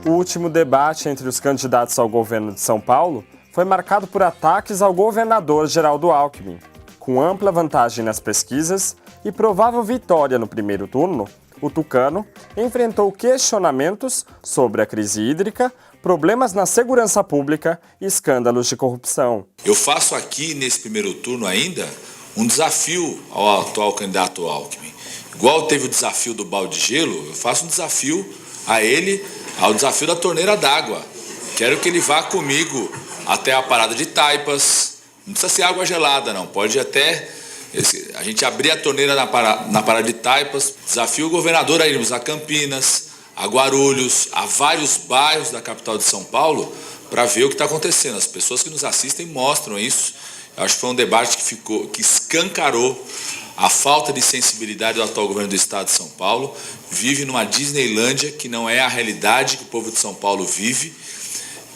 O último debate entre os candidatos ao governo de São Paulo foi marcado por ataques ao governador Geraldo Alckmin. Com ampla vantagem nas pesquisas e provável vitória no primeiro turno, o tucano enfrentou questionamentos sobre a crise hídrica, problemas na segurança pública e escândalos de corrupção. Eu faço aqui, nesse primeiro turno ainda, um desafio ao atual candidato Alckmin. Igual teve o desafio do balde de gelo, eu faço um desafio a ele, ao desafio da torneira d'água. Quero que ele vá comigo até a parada de Taipas. Não precisa ser água gelada, não. Pode até a gente abrir a torneira na parada de Taipas. Desafio o governador a irmos a Campinas, a Guarulhos, a vários bairros da capital de São Paulo, para ver o que está acontecendo. As pessoas que nos assistem mostram isso. Eu acho que foi um debate que escancarou a falta de sensibilidade do atual governo do estado de São Paulo. Vive numa Disneylândia que não é a realidade que o povo de São Paulo vive.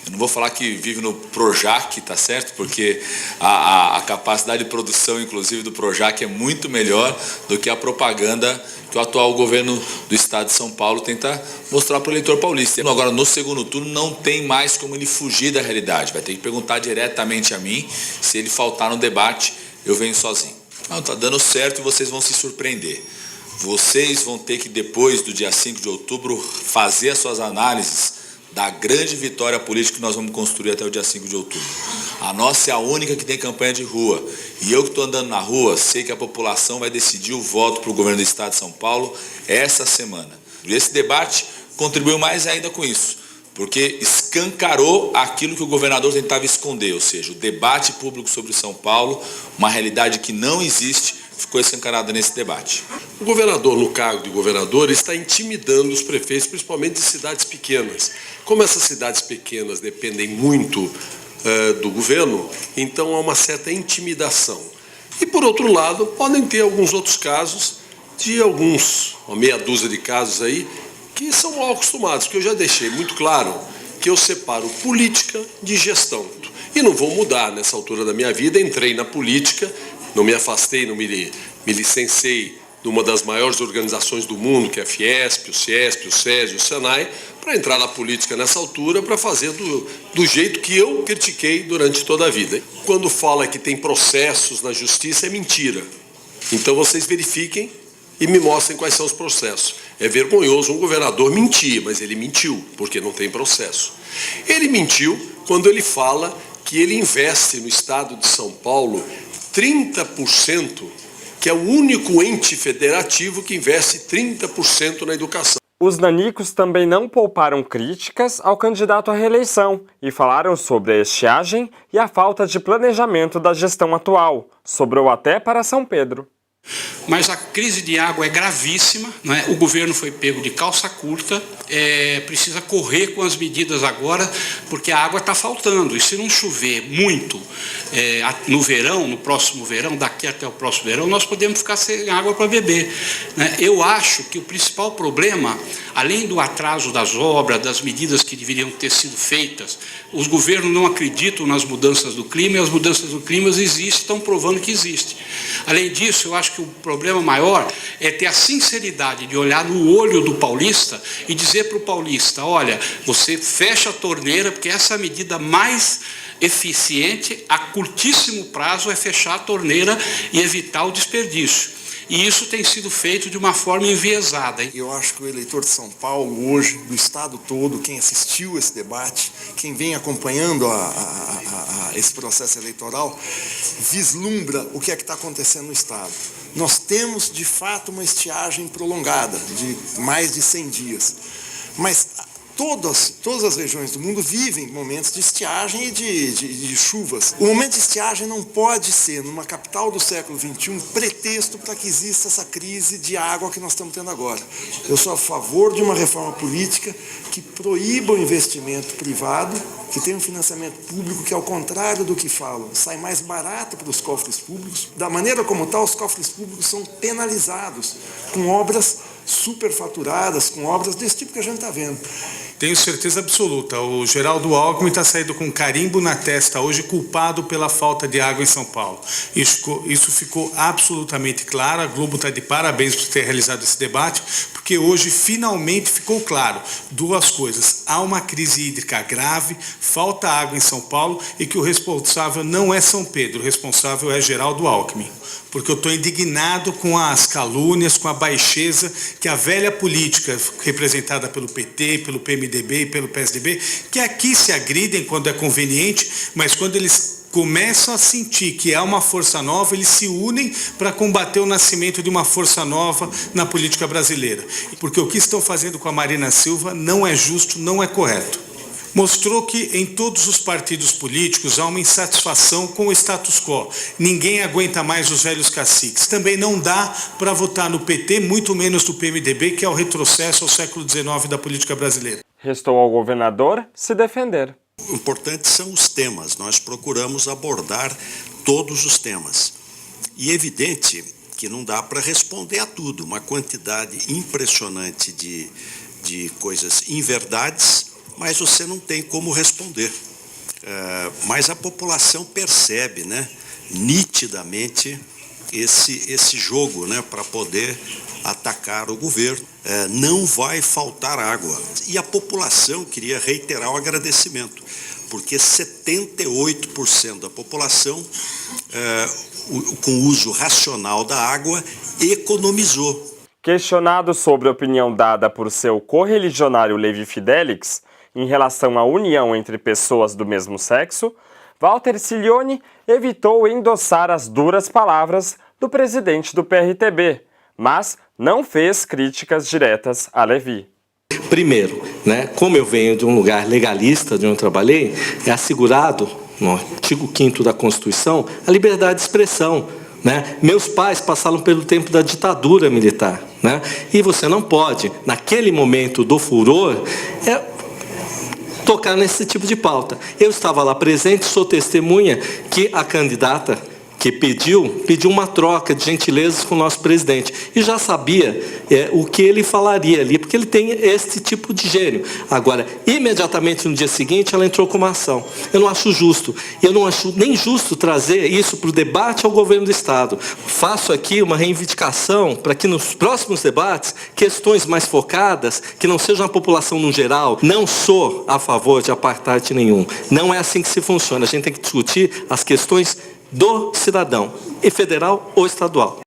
Eu não vou falar que vive no Projac, tá certo? Porque a capacidade de produção, inclusive, do Projac é muito melhor do que a propaganda que o atual governo do estado de São Paulo tenta mostrar para o eleitor paulista. Agora, no segundo turno, não tem mais como ele fugir da realidade. Vai ter que perguntar diretamente a mim. Se ele faltar no debate, eu venho sozinho. Não, tá dando certo e vocês vão se surpreender. Vocês vão ter que, depois do dia 5 de outubro, fazer as suas análises da grande vitória política que nós vamos construir até o dia 5 de outubro. A nossa é a única que tem campanha de rua. E eu que estou andando na rua, sei que a população vai decidir o voto para o governo do estado de São Paulo essa semana. E esse debate contribuiu mais ainda com isso, porque escancarou aquilo que o governador tentava esconder, ou seja, o debate público sobre São Paulo, uma realidade que não existe, ficou escancarada nesse debate. O governador, no cargo de governador, está intimidando os prefeitos, principalmente de cidades pequenas. Como essas cidades pequenas dependem muito do governo, então há uma certa intimidação. E, por outro lado, podem ter alguns outros casos, uma meia dúzia de casos aí, que são mal acostumados, porque eu já deixei muito claro que eu separo política de gestão. E não vou mudar nessa altura da minha vida, entrei na política, não me afastei, não me licenciei de uma das maiores organizações do mundo, que é a Fiesp, o Ciesp, o SESI, o Senai, para entrar na política nessa altura, para fazer do jeito que eu critiquei durante toda a vida. Quando fala que tem processos na justiça, é mentira. Então vocês verifiquem e me mostrem quais são os processos. É vergonhoso um governador mentir, mas ele mentiu, porque não tem processo. Ele mentiu quando ele fala que ele investe no estado de São Paulo 30%, que é o único ente federativo que investe 30% na educação. Os nanicos também não pouparam críticas ao candidato à reeleição e falaram sobre a estiagem e a falta de planejamento da gestão atual. Sobrou até para São Pedro. Mas a crise de água é gravíssima, né? O governo foi pego de calça curta, precisa correr com as medidas agora, porque a água está faltando. E se não chover muito no verão, no próximo verão, daqui até o próximo verão, nós podemos ficar sem água para beber, né? Eu acho que o principal problema, além do atraso das obras, das medidas que deveriam ter sido feitas, os governos não acreditam nas mudanças do clima, e as mudanças do clima existem, estão provando que existem. Além disso, eu acho que o problema maior é ter a sinceridade de olhar no olho do paulista e dizer para o paulista, olha, você fecha a torneira, porque essa é a medida mais eficiente a curtíssimo prazo é fechar a torneira e evitar o desperdício. E isso tem sido feito de uma forma enviesada. Eu acho que o eleitor de São Paulo hoje, do estado todo, quem assistiu esse debate, quem vem acompanhando esse processo eleitoral, vislumbra o que é que está acontecendo no estado. Nós temos, de fato, uma estiagem prolongada, de mais de 100 dias. Mas todas as regiões do mundo vivem momentos de estiagem e de chuvas. O momento de estiagem não pode ser, numa capital do século XXI, pretexto para que exista essa crise de água que nós estamos tendo agora. Eu sou a favor de uma reforma política que proíba o investimento privado, que tenha um financiamento público que, ao contrário do que falam, sai mais barato para os cofres públicos. Da maneira como tal, os cofres públicos são penalizados com obras superfaturadas, com obras desse tipo que a gente está vendo. Tenho certeza absoluta. O Geraldo Alckmin está saindo com um carimbo na testa hoje, culpado pela falta de água em São Paulo. Isso ficou absolutamente claro. A Globo está de parabéns por ter realizado esse debate, porque hoje finalmente ficou claro duas coisas. Há uma crise hídrica grave, falta água em São Paulo e que o responsável não é São Pedro, o responsável é Geraldo Alckmin. Porque eu estou indignado com as calúnias, com a baixeza que a velha política, representada pelo PT, pelo PMDB e pelo PSDB, que aqui se agridem quando é conveniente, mas quando eles começam a sentir que há uma força nova, eles se unem para combater o nascimento de uma força nova na política brasileira. Porque o que estão fazendo com a Marina Silva não é justo, não é correto. Mostrou que em todos os partidos políticos há uma insatisfação com o status quo. Ninguém aguenta mais os velhos caciques. Também não dá para votar no PT, muito menos no PMDB, que é o retrocesso ao século XIX da política brasileira. Restou ao governador se defender. O importante são os temas. Nós procuramos abordar todos os temas. E é evidente que não dá para responder a tudo. Uma quantidade impressionante de coisas inverdades, mas você não tem como responder. Mas a população percebe, né, nitidamente esse jogo, né, para poder atacar o governo. Não vai faltar água. E a população, queria reiterar o agradecimento, porque 78% da população, com uso racional da água, economizou. Questionado sobre a opinião dada por seu correligionário Levi Fidelix em relação à união entre pessoas do mesmo sexo, Walter Silioni evitou endossar as duras palavras do presidente do PRTB, mas não fez críticas diretas a Levi. Primeiro, né, como eu venho de um lugar legalista, de onde eu trabalhei, é assegurado, no artigo 5º da Constituição, a liberdade de expressão. Né? Meus pais passaram pelo tempo da ditadura militar, né? E você não pode, naquele momento do furor, tocar nesse tipo de pauta. Eu estava lá presente, sou testemunha que a candidata que pediu uma troca de gentilezas com o nosso presidente. E já sabia o que ele falaria ali, porque ele tem esse tipo de gênio. Agora, imediatamente no dia seguinte, ela entrou com uma ação. Eu não acho justo. Eu não acho nem justo trazer isso para o debate ao governo do Estado. Faço aqui uma reivindicação para que nos próximos debates, questões mais focadas, que não sejam a população no geral. Não sou a favor de apartheid nenhum. Não é assim que se funciona. A gente tem que discutir as questões do cidadão, e federal ou estadual.